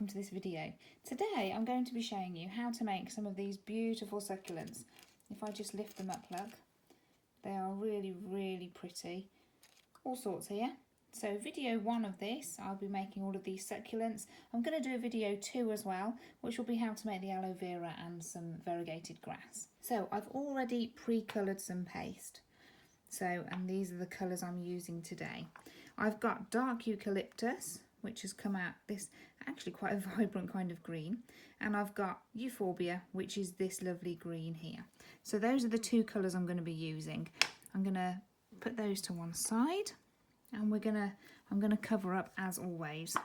welcome to this video. Today I'm going to be showing you how to make some of these beautiful succulents. If I just lift them up, look, they are really pretty. All sorts here. So video 1 of this, I'll be making all of these succulents. I'm going to do a video 2 as well, which will be how to make the aloe vera and some variegated grass. So I've already pre-coloured some paste. And these are the colours I'm using today. I've got dark eucalyptus, which has come out this actually quite a vibrant kind of green, and I've got euphorbia, which is this lovely green here. So those are the 2 colours I'm going to be using. I'm going to put those to one side, and I'm going to cover up as always.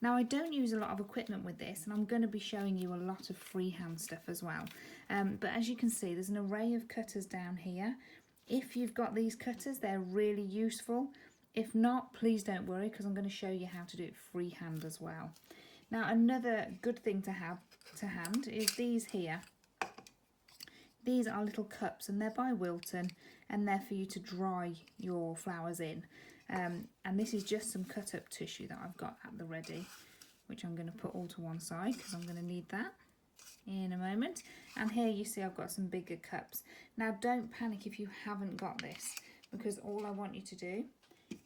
Now I don't use a lot of equipment with this, and I'm going to be showing you a lot of freehand stuff as well. But as you can see, there's an array of cutters down here. If you've got these cutters, they're really useful. If not, please don't worry, because I'm going to show you how to do it freehand as well. Now another good thing to have to hand is these here. These are little cups, and they're by Wilton, and they're for you to dry your flowers in. And this is just some cut up tissue that I've got at the ready, which I'm going to put all to one side because I'm going to need that in a moment. And here you see I've got some bigger cups. Now don't panic if you haven't got this, because all I want you to do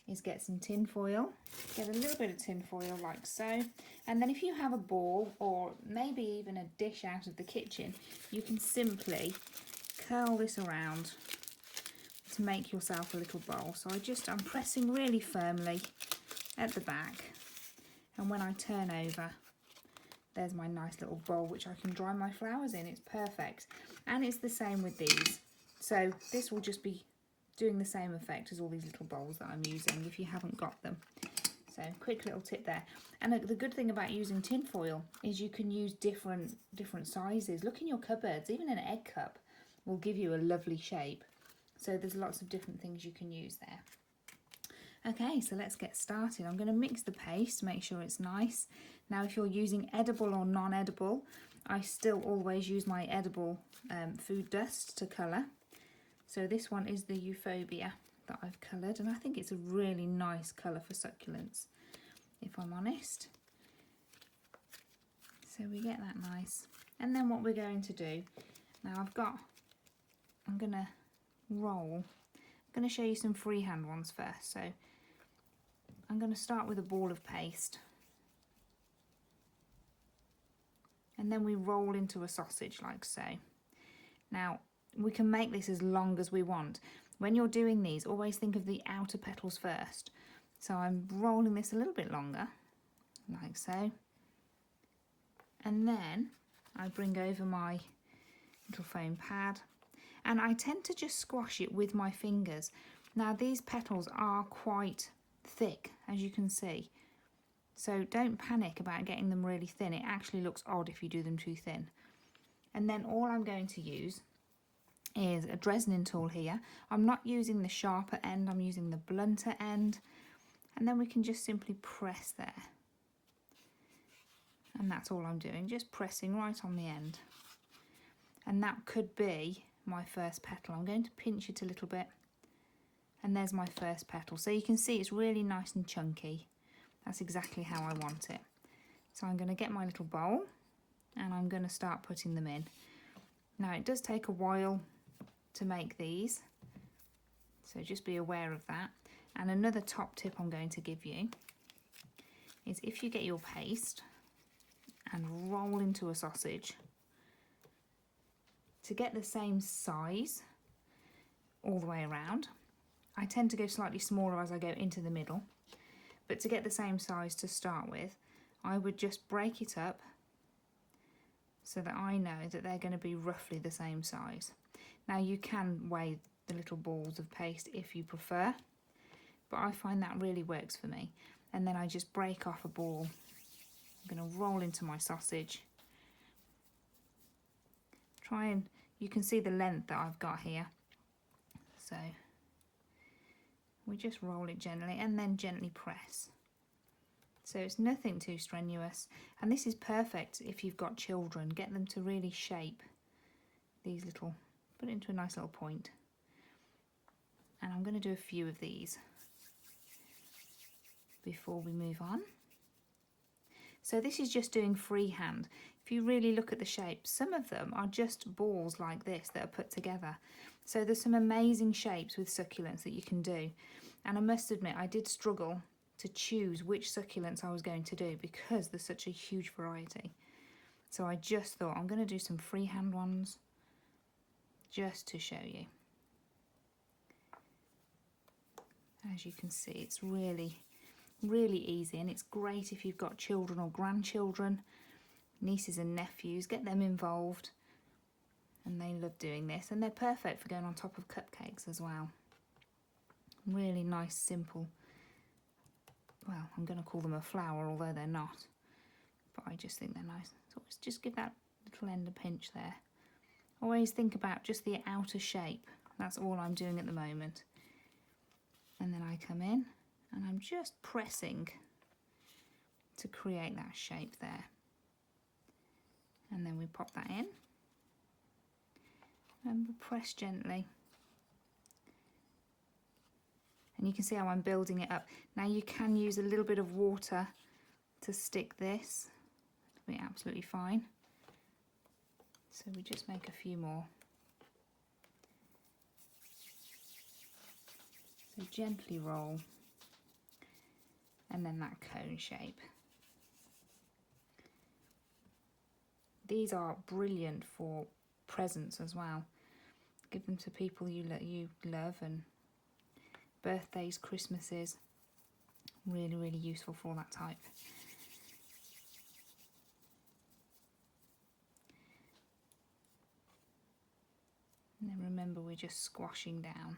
is get some tin foil, get a little bit of tin foil like so, and then if you have a ball or maybe even a dish out of the kitchen, you can simply curl this around to make yourself a little bowl. So I'm pressing really firmly at the back, and when I turn over, there's my nice little bowl which I can dry my flowers in. It's perfect. And it's the same with these. So this will just be doing the same effect as all these little bowls that I'm using if you haven't got them. So quick little tip there. And the good thing about using tin foil is you can use different sizes. Look in your cupboards, even an egg cup will give you a lovely shape. So there's lots of different things you can use there. Okay, so let's get started. I'm going to mix the paste to make sure it's nice. Now if you're using edible or non-edible, I still always use my edible food dust to colour. So this one is the euphorbia that I've coloured, and I think it's a really nice colour for succulents, if I'm honest. So we get that nice. And then what we're going to do, now I'm going to roll. I'm going to show you some freehand ones first. So I'm going to start with a ball of paste, and then we roll into a sausage like so. Now we can make this as long as we want. When you're doing these, always think of the outer petals first. So I'm rolling this a little bit longer, like so. And then I bring over my little foam pad, and I tend to just squash it with my fingers. Now these petals are quite thick, as you can see. So don't panic about getting them really thin. It actually looks odd if you do them too thin. And then all I'm going to use is a Dresden tool here. I'm not using the sharper end, I'm using the blunter end. And then we can just simply press there. And that's all I'm doing, just pressing right on the end. And that could be my first petal. I'm going to pinch it a little bit. And there's my first petal. So you can see it's really nice and chunky. That's exactly how I want it. So I'm going to get my little bowl, and I'm going to start putting them in. Now it does take a while to make these, so just be aware of that. And another top tip I'm going to give you is if you get your paste and roll into a sausage, to get the same size all the way around, I tend to go slightly smaller as I go into the middle, but to get the same size to start with, I would just break it up so that I know that they're going to be roughly the same size. Now you can weigh the little balls of paste if you prefer, but I find that really works for me. And then I just break off a ball. I'm going to roll into my sausage. You can see the length that I've got here. So we just roll it gently and then gently press. So it's nothing too strenuous, and this is perfect if you've got children. Get them to really shape these little, put it into a nice little point. And I'm going to do a few of these before we move on. So this is just doing freehand. If you really look at the shapes, some of them are just balls like this that are put together. So there's some amazing shapes with succulents that you can do. And I must admit, I did struggle to choose which succulents I was going to do because there's such a huge variety. So I just thought I'm going to do some freehand ones just to show you. As you can see, it's really easy, and it's great if you've got children or grandchildren, nieces and nephews. Get them involved, and they love doing this, and they're perfect for going on top of cupcakes as well. Really nice, simple, well, I'm going to call them a flower, although they're not, but I just think they're nice. So let's just give that little end a pinch there. Always think about just the outer shape. That's all I'm doing at the moment. And then I come in and I'm just pressing to create that shape there. And then we pop that in. And press gently. And you can see how I'm building it up. Now you can use a little bit of water to stick this. It'll be absolutely fine. So we just make a few more. So gently roll, and then that cone shape. These are brilliant for presents as well. Give them to people you love, and birthdays, Christmases. Really useful for that type. And then remember, we're just squashing down.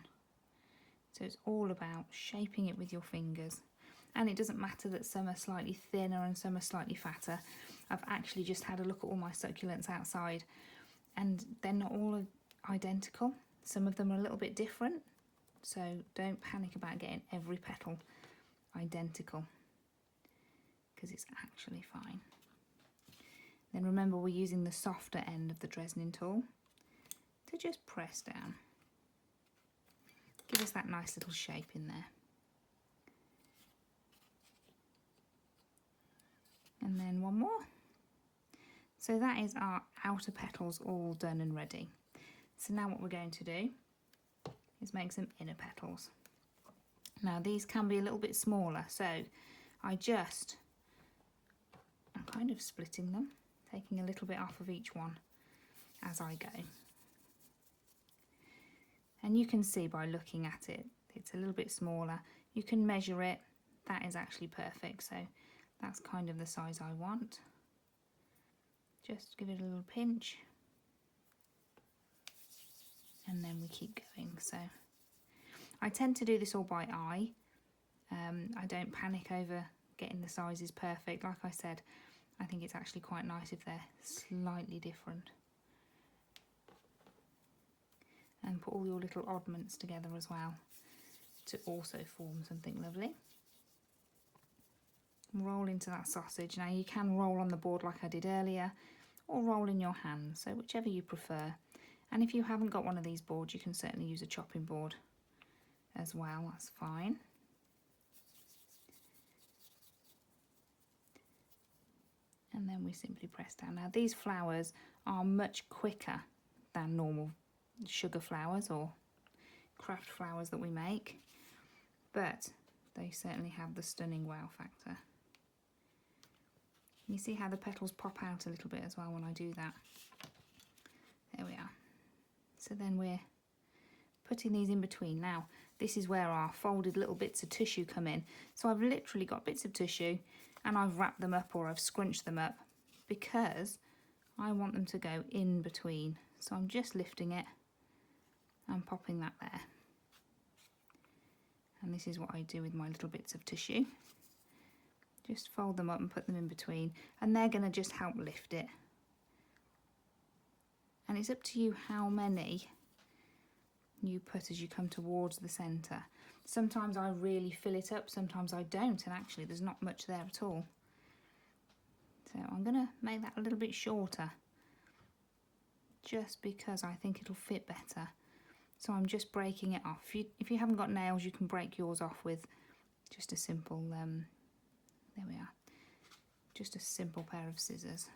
So it's all about shaping it with your fingers. And it doesn't matter that some are slightly thinner and some are slightly fatter. I've actually just had a look at all my succulents outside, and they're not all identical. Some of them are a little bit different. So don't panic about getting every petal identical, because it's actually fine. Then remember, we're using the softer end of the Dresden tool to just press down. Give us that nice little shape in there. And then one more. So that is our outer petals all done and ready. So now what we're going to do is make some inner petals. Now these can be a little bit smaller, so I'm kind of splitting them, taking a little bit off of each one as I go. And you can see by looking at it, it's a little bit smaller. You can measure it. That is actually perfect. So that's kind of the size I want. Just give it a little pinch. And then we keep going. So I tend to do this all by eye. I don't panic over getting the sizes perfect. Like I said, I think it's actually quite nice if they're slightly different. And put all your little oddments together as well to also form something lovely. Roll into that sausage. Now you can roll on the board like I did earlier, or roll in your hand, so whichever you prefer. And if you haven't got one of these boards, you can certainly use a chopping board as well, that's fine. And then we simply press down. Now these flowers are much quicker than normal sugar flowers or craft flowers that we make, but they certainly have the stunning wow factor. You see how the petals pop out a little bit as well when I do that. There we are. So then we're putting these in between. Now this is where our folded little bits of tissue come in. So I've literally got bits of tissue and I've wrapped them up, or I've scrunched them up, because I want them to go in between. So I'm just lifting it and popping that there. And this is what I do with my little bits of tissue. Just fold them up and put them in between, and they're going to just help lift it. And it's up to you how many you put as you come towards the centre. Sometimes I really fill it up, sometimes I don't, and actually there's not much there at all. So I'm going to make that a little bit shorter, just because I think it'll fit better. So I'm just breaking it off. If you haven't got nails, you can break yours off with just a simple, there we are. just a simple pair of scissors.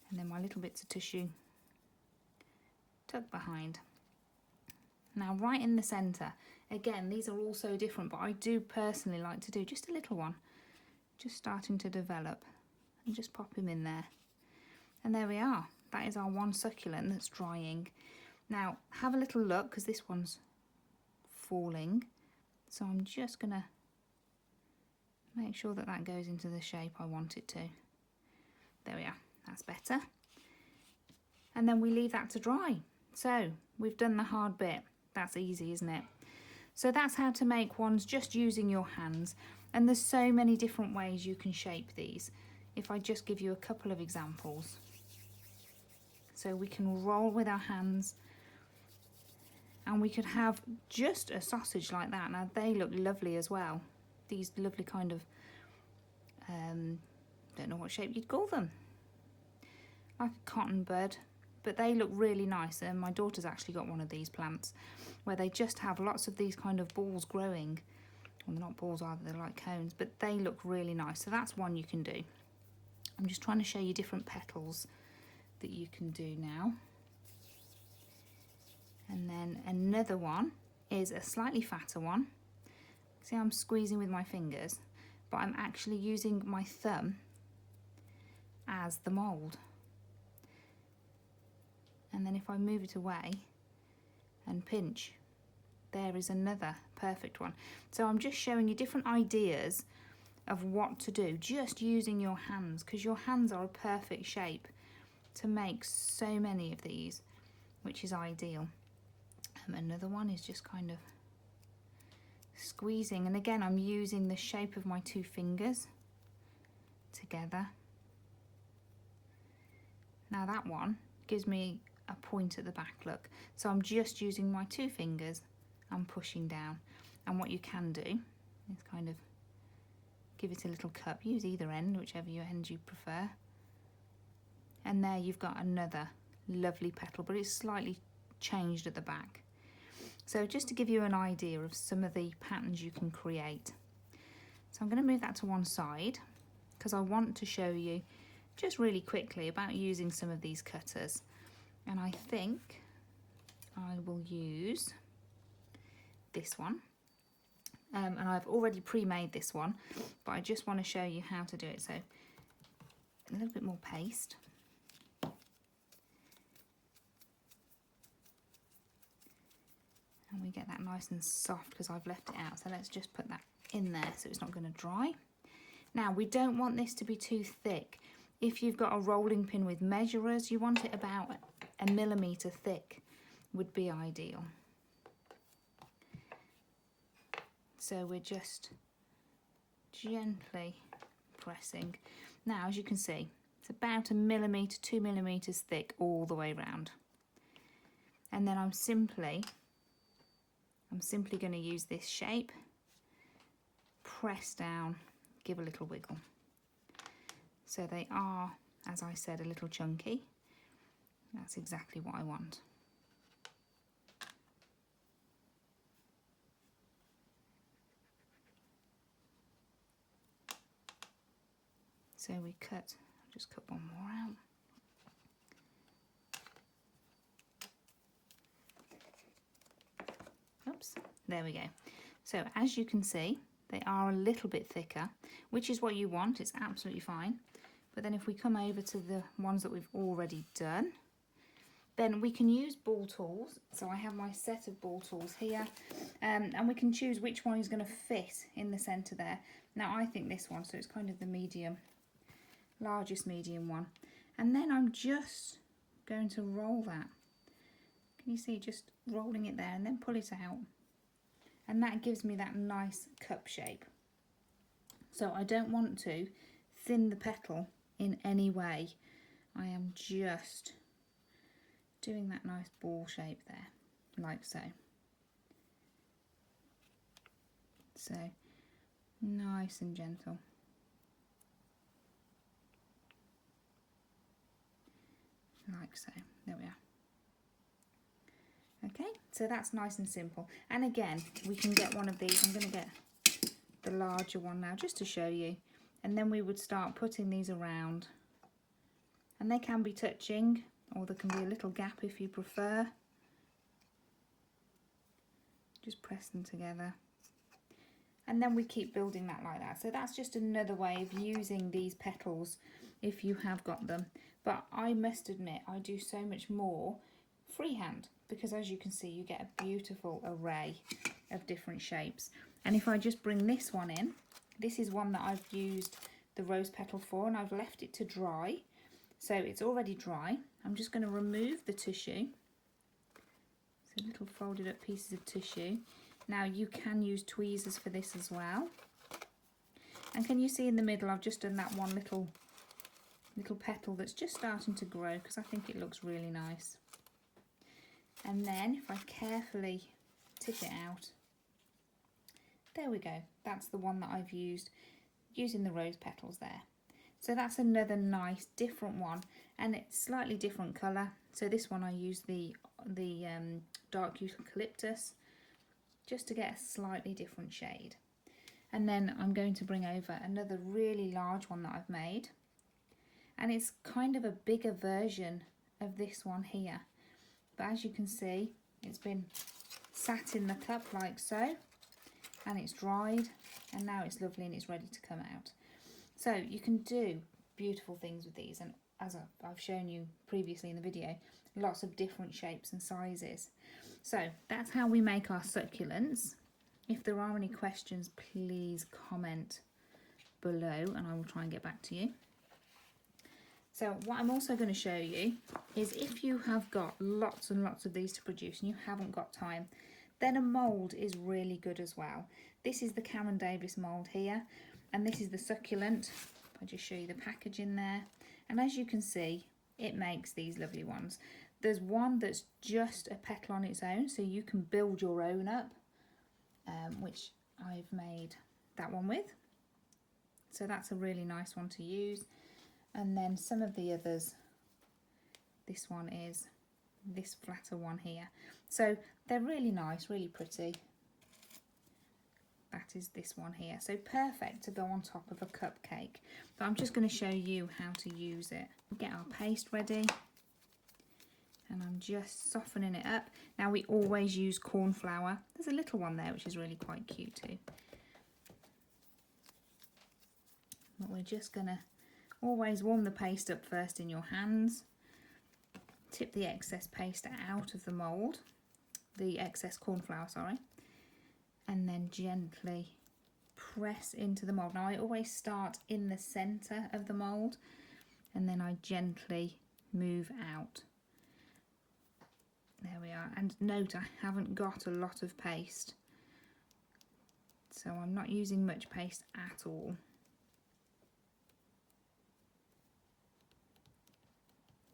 And then my little bits of tissue tucked behind. Now right in the centre, again, these are all so different, but I do personally like to do just a little one, just starting to develop, and just pop him in there. And there we are. That is our one succulent that's drying. Now have a little look, because this one's falling. So I'm just gonna make sure that that goes into the shape I want it to. There we are, that's better. And then we leave that to dry. So we've done the hard bit. That's easy, isn't it? So that's how to make ones just using your hands. And there's so many different ways you can shape these. If I just give you a couple of examples. So we can roll with our hands, and we could have just a sausage like that. Now they look lovely as well. These lovely kind of, don't know what shape you'd call them. Like a cotton bud, but they look really nice. And my daughter's actually got one of these plants where they just have lots of these kind of balls growing. Well, they're not balls either, they're like cones, but they look really nice. So that's one you can do. I'm just trying to show you different petals that you can do now. And then another one is a slightly fatter one. See, I'm squeezing with my fingers, but I'm actually using my thumb as the mould. And then if I move it away and pinch, there is another perfect one. So I'm just showing you different ideas of what to do, just using your hands, because your hands are a perfect shape to make so many of these, which is ideal. Another one is just kind of squeezing, and again I'm using the shape of my two fingers together. Now that one gives me a point at the back, look. So I'm just using my two fingers and pushing down. And what you can do is kind of give it a little cup. Use either end, whichever end you prefer. And there you've got another lovely petal, but it's slightly changed at the back. So just to give you an idea of some of the patterns you can create. So I'm going to move that to one side because I want to show you just really quickly about using some of these cutters. And I think I will use this one. And I've already pre-made this one, but I just want to show you how to do it. So a little bit more paste. And we get that nice and soft because I've left it out. So let's just put that in there so it's not going to dry. Now we don't want this to be too thick. If you've got a rolling pin with measurers, you want it about 1 millimetre thick would be ideal. So we're just gently pressing. Now, as you can see, it's about 1 millimetre, 2 millimetres thick all the way around. And then I'm simply going to use this shape, press down, give a little wiggle. So they are, as I said, a little chunky. That's exactly what I want. So we cut, I'll just cut one more out. Oops, there we go. So as you can see, they are a little bit thicker, which is what you want, it's absolutely fine. But then if we come over to the ones that we've already done, then we can use ball tools. So I have my set of ball tools here, and we can choose which one is going to fit in the centre there. Now I think this one, so it's kind of the medium, largest medium one. And then I'm just going to roll that. Can you see, just rolling it there and then pull it out. And that gives me that nice cup shape. So I don't want to thin the petal in any way. I am just doing that nice ball shape there, like so. So nice and gentle. Like so, there we are. Okay, so that's nice and simple. And again, we can get one of these. I'm going to get the larger one now just to show you. and then we would start putting these around, and they can be touching, or there can be a little gap if you prefer. Just press them together, and then we keep building that like that. So that's just another way of using these petals if you have got them. But I must admit, I do so much more freehand, because as you can see, you get a beautiful array of different shapes. And if I just bring this one in, this is one that I've used the rose petal for, and I've left it to dry. So it's already dry. I'm just going to remove the tissue. So little folded up pieces of tissue. Now you can use tweezers for this as well. And can you see in the middle, I've just done that one little petal that's just starting to grow, because I think it looks really nice. And then if I carefully tip it out, there we go. That's the one that I've used, using the rose petals there. So that's another nice different one, and it's slightly different colour. So this one I use the dark eucalyptus, just to get a slightly different shade. And then I'm going to bring over another really large one that I've made, and it's kind of a bigger version of this one here. But as you can see, it's been sat in the cup like so, and it's dried, and now it's lovely and it's ready to come out. So you can do beautiful things with these, and as I've shown you previously in the video, lots of different shapes and sizes. So that's how we make our succulents. If there are any questions, please comment below and I will try and get back to you. So what I'm also going to show you is, if you have got lots and lots of these to produce and you haven't got time, then a mould is really good as well. This is the Karen Davis mould here, and this is the succulent. I'll just show you the package in there. And as you can see, it makes these lovely ones. There's one that's just a petal on its own, so you can build your own up, which I've made that one with. So that's a really nice one to use. And then some of the others, this one is this flatter one here. So they're really nice, really pretty. That is this one here. So perfect to go on top of a cupcake. But I'm just going to show you how to use it. Get our paste ready. And I'm just softening it up. Now we always use corn flour. There's a little one there which is really quite cute too. But we're just going to always warm the paste up first in your hands. Tip the excess paste out of the mould, the excess corn flour, sorry, and then gently press into the mould. Now I always start in the centre of the mould, and then I gently move out. There we are. And note, I haven't got a lot of paste, so I'm not using much paste at all.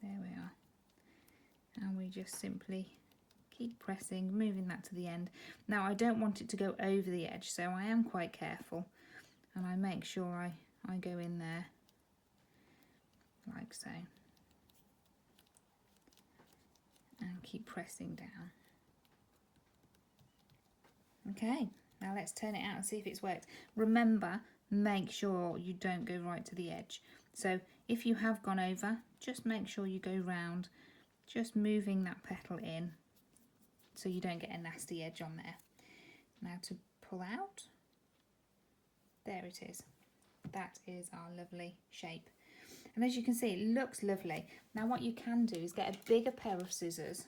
There we are. And we just simply keep pressing, moving that to the end. Now I don't want it to go over the edge, so I am quite careful, and I make sure I go in there like so, and keep pressing down. Okay, now let's turn it out and see if it's worked. Remember, make sure you don't go right to the edge. So if you have gone over, just make sure you go round, just moving that petal in so you don't get a nasty edge on there. Now to pull out, there it is. That is our lovely shape. And as you can see, it looks lovely. Now what you can do is get a bigger pair of scissors,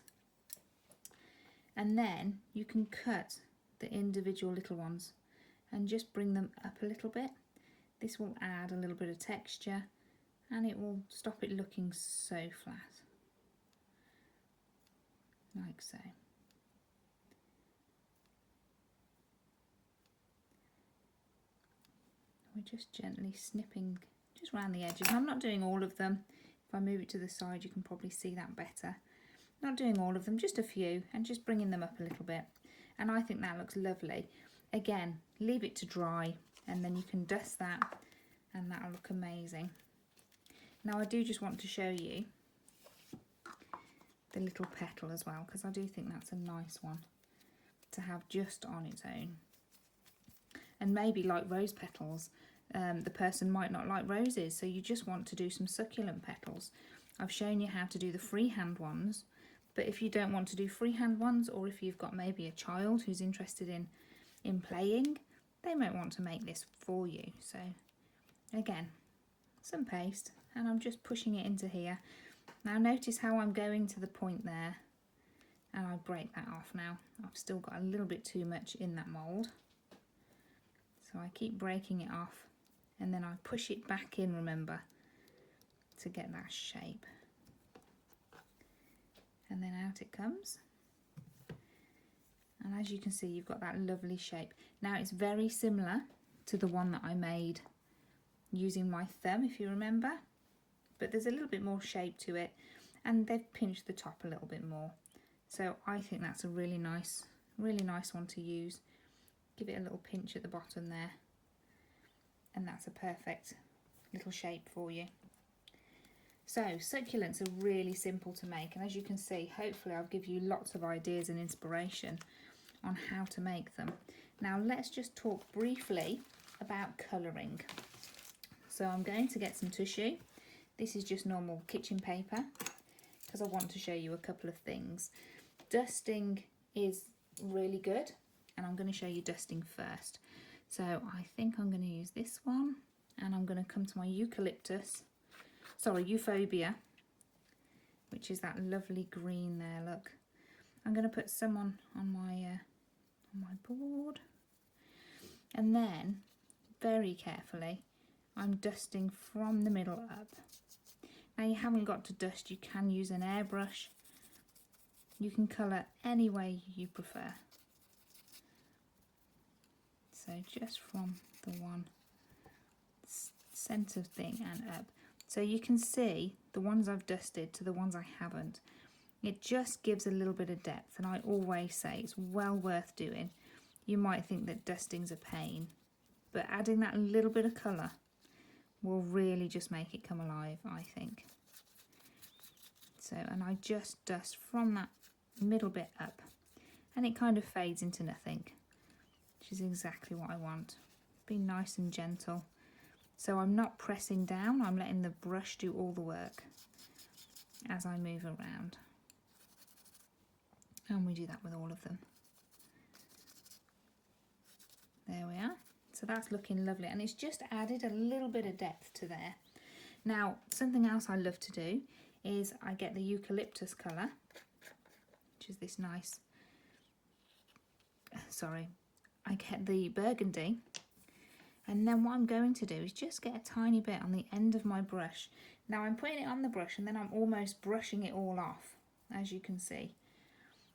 and then you can cut the individual little ones and just bring them up a little bit. This will add a little bit of texture, and it will stop it looking so flat, like so. We're just gently snipping just around the edges. I'm not doing all of them. If I move it to the side, you can probably see that better. Not doing all of them, just a few, and just bringing them up a little bit. And I think that looks lovely. Again, leave it to dry, and then you can dust that, and that'll look amazing. Now I do just want to show you the little petal as well, because I do think that's a nice one to have just on its own. And maybe like rose petals, the person might not like roses, so you just want to do some succulent petals. I've shown you how to do the freehand ones, but if you don't want to do freehand ones, or if you've got maybe a child who's interested in playing, they might want to make this for you. So again, some paste, and I'm just pushing it into here. Now notice how I'm going to the point there, and I break that off now. I've still got a little bit too much in that mould, so I keep breaking it off, and then I push it back in, remember, to get that shape. And then out it comes. And as you can see, you've got that lovely shape. Now it's very similar to the one that I made using my thumb, if you remember, but there's a little bit more shape to it, and they've pinched the top a little bit more. So I think that's a really nice one to use. Give it a little pinch at the bottom there, and that's a perfect little shape for you. So succulents are really simple to make, and as you can see, hopefully I'll give you lots of ideas and inspiration on how to make them. Now let's just talk briefly about colouring. So I'm going to get some tissue. This is just normal kitchen paper, because I want to show you a couple of things. Dusting is really good, and I'm going to show you dusting first. So I think I'm going to use this one, and I'm going to come to my euphorbia, which is that lovely green there, look. I'm going to put some on my board, and then very carefully I'm dusting from the middle up. Now you haven't got to dust, you can use an airbrush, you can colour any way you prefer. So just from the one centre thing and up. So you can see the ones I've dusted to the ones I haven't. It just gives a little bit of depth, and I always say it's well worth doing. You might think that dusting's a pain, but adding that little bit of colour will really just make it come alive, I think. So, and I just dust from that middle bit up, and it kind of fades into nothing, which is exactly what I want. Be nice and gentle. So I'm not pressing down, I'm letting the brush do all the work as I move around. And we do that with all of them. There we are. So that's looking lovely, and it's just added a little bit of depth to there. Now, something else I love to do is I get the eucalyptus colour, which is this nice, I get the burgundy, and then what I'm going to do is just get a tiny bit on the end of my brush. Now I'm putting it on the brush, and then I'm almost brushing it all off, as you can see,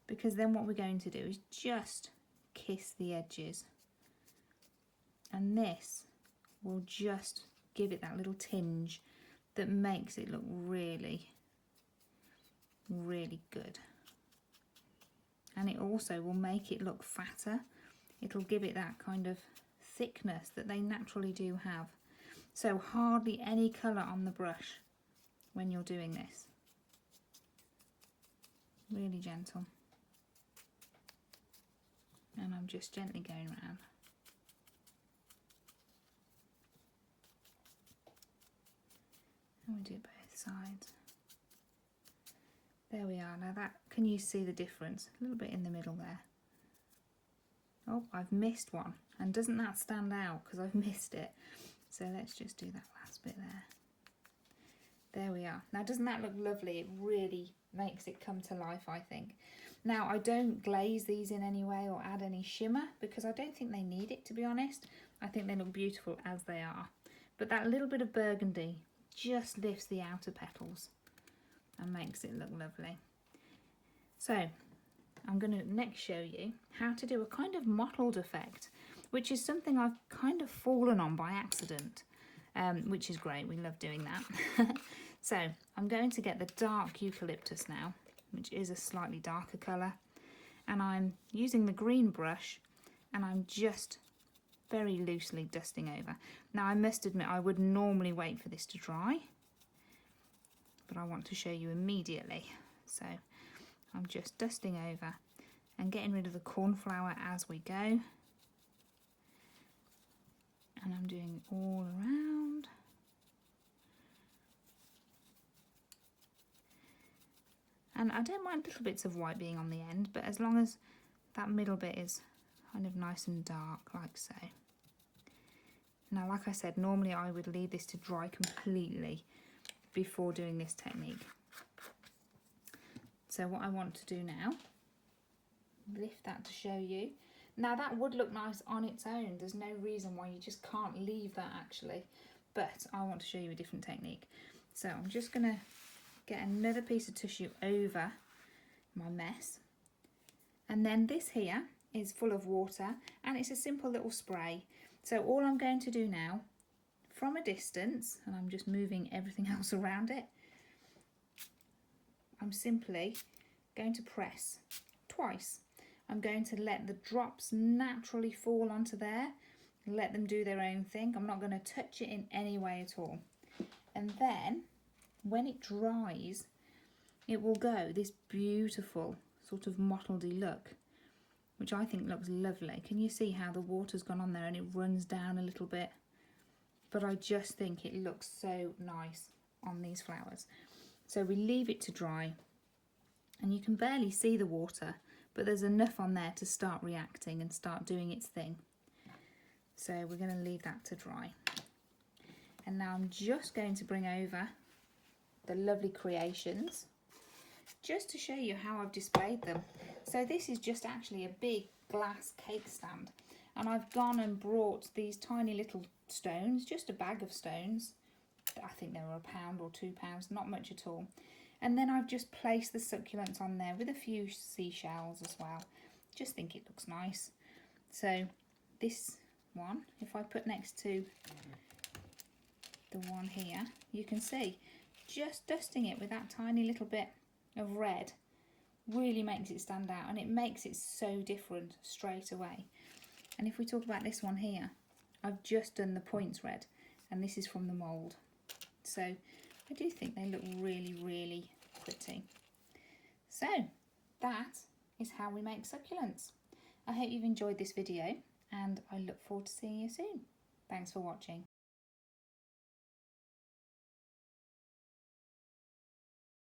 because then what we're going to do is just kiss the edges, and this will just give it that little tinge that makes it look really, really good. And it also will make it look fatter. It'll give it that kind of thickness that they naturally do have. So hardly any colour on the brush when you're doing this. Really gentle. And I'm just gently going around. And we do both sides. There we are. Now that, can you see the difference? A little bit in the middle there. Oh, I've missed one. And doesn't that stand out because I've missed it? So let's just do that last bit there. There we are. Now doesn't that look lovely? It really makes it come to life, I think. Now I don't glaze these in any way or add any shimmer because I don't think they need it, to be honest. I think they look beautiful as they are. But that little bit of burgundy just lifts the outer petals and makes it look lovely. So I'm going to next show you how to do a kind of mottled effect, which is something I've kind of fallen on by accident, which is great. We love doing that. So I'm going to get the dark eucalyptus now, which is a slightly darker colour, and I'm using the green brush, and I'm just very loosely dusting over. Now I must admit I would normally wait for this to dry, but I want to show you immediately. So I'm just dusting over and getting rid of the cornflower as we go. And I'm doing all around. And I don't mind little bits of white being on the end, but as long as that middle bit is kind of nice and dark, like so. Now, like I said, normally I would leave this to dry completely before doing this technique. So what I want to do now, lift that to show you. Now that would look nice on its own. There's no reason why you just can't leave that actually, but I want to show you a different technique. So I'm just gonna get another piece of tissue over my mess. And then this here is full of water and it's a simple little spray. So all I'm going to do now, from a distance, and I'm just moving everything else around it, I'm simply going to press twice. I'm going to let the drops naturally fall onto there, let them do their own thing. I'm not going to touch it in any way at all. And then when it dries, it will go this beautiful sort of mottledy look, which I think looks lovely. Can you see how the water's gone on there and it runs down a little bit? But I just think it looks so nice on these flowers. So we leave it to dry, and you can barely see the water, but there's enough on there to start reacting and start doing its thing. So we're going to leave that to dry. And now I'm just going to bring over the lovely creations, just to show you how I've displayed them. So this is just actually a big glass cake stand, and I've gone and brought these tiny little stones, just a bag of stones. I think they were £1 or £2, not much at all. And then I've just placed the succulents on there with a few seashells as well. Just think it looks nice. So this one, if I put next to the one here, you can see just dusting it with that tiny little bit of red really makes it stand out, and it makes it so different straight away. And if we talk about this one here, I've just done the points red, and this is from the mould. So I do think they look really, really pretty. So that is how we make succulents. I hope you've enjoyed this video, and I look forward to seeing you soon. Thanks for watching.